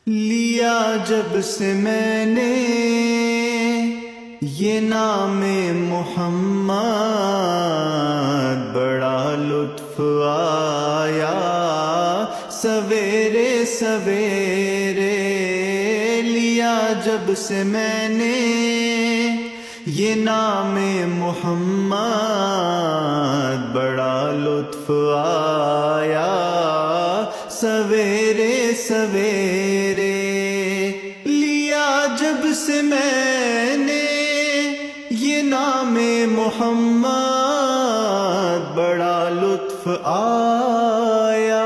لیا جب سے میں نے یہ نام محمد، بڑا لطف آیا سویرے سویرے۔ لیا جب سے میں نے یہ نام محمد، بڑا لطف آیا سویرے سویرے۔ لیا جب سے میں نے یہ نام محمد، بڑا لطف آیا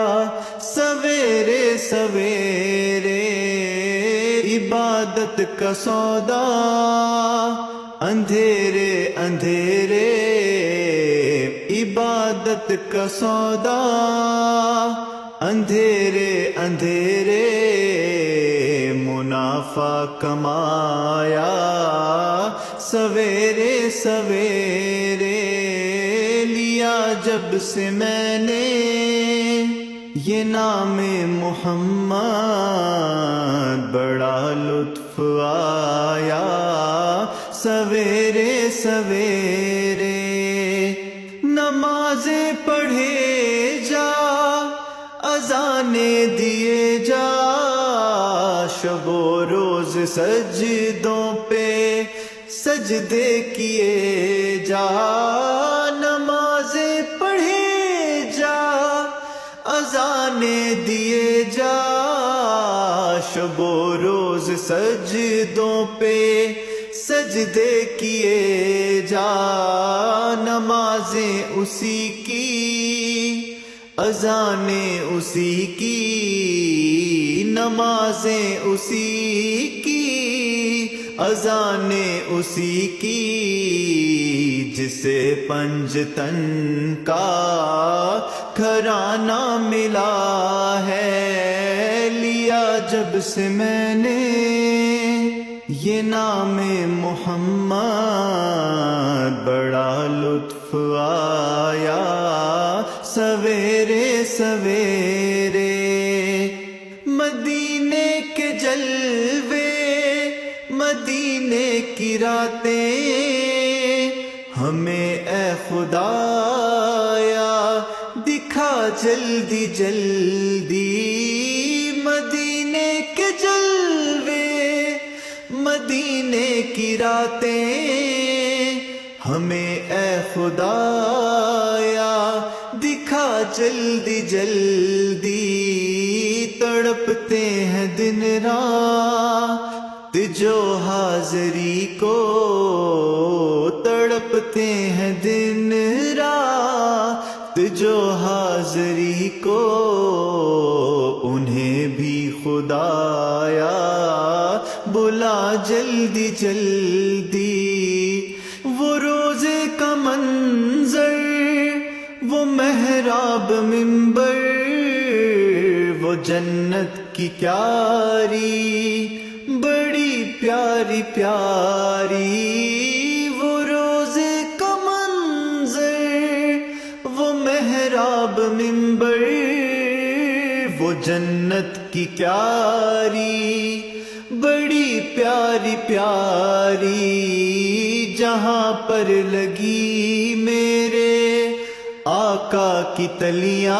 سویرے سویرے۔ عبادت کا سودا اندھیرے اندھیرے، عبادت کا سودا اندھیرے اندھیرے، منافع کمایا سویرے سویرے۔ لیا جب سے میں نے یہ نام محمد، بڑا لطف آیا سویرے سویرے۔ نمازیں پڑھے جا، اذانے دیے جا، شب و روز سجدوں پہ سجدے کیے جا۔ نمازیں پڑھے جا، اذانے دیے جا، شب و روز سجدوں پہ سجدے کیے جا۔ نمازیں اسی کی، اذانیں اسی کی، نمازیں اسی کی، اذانیں اسی کی، جسے پنجتن کا گھرانہ ملا ہے۔ لیا جب سے میں نے یہ نام محمد، بڑا لطف آیا سویرے سویرے۔ مدینے کے جلوے، مدینے کی راتیں، ہمیں اے خدایا دکھا جلدی جلدی۔ مدینے کے جلوے، مدینے کی راتیں، ہمیں اے خدایا دکھا جلدی جلدی۔ تڑپتے ہیں دن رات جو حاضری کو، تڑپتے ہیں دن رات جو حاضری کو، انہیں بھی خدایا بلا جلدی جلدی۔ وہ روزے کا منظر، وہ محراب منبر، وہ جنت کی کیاری بڑی پیاری پیاری۔ وہ روزے کا منظر، وہ محراب منبر، وہ جنت کی کیاری بڑی پیاری پیاری۔ جہاں پر لگی میرے آقا کی تلیاں،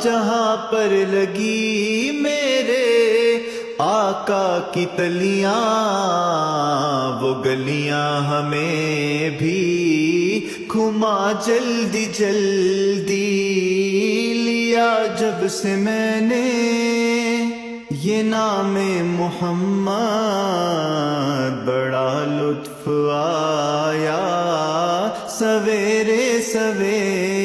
جہاں پر لگی میرے آقا کی تلیاں، وہ گلیاں ہمیں بھی گھما جلدی جلدی۔ لیا جب سے میں نے یہ نام محمد، بڑا لطف آیا سویرے سویرے۔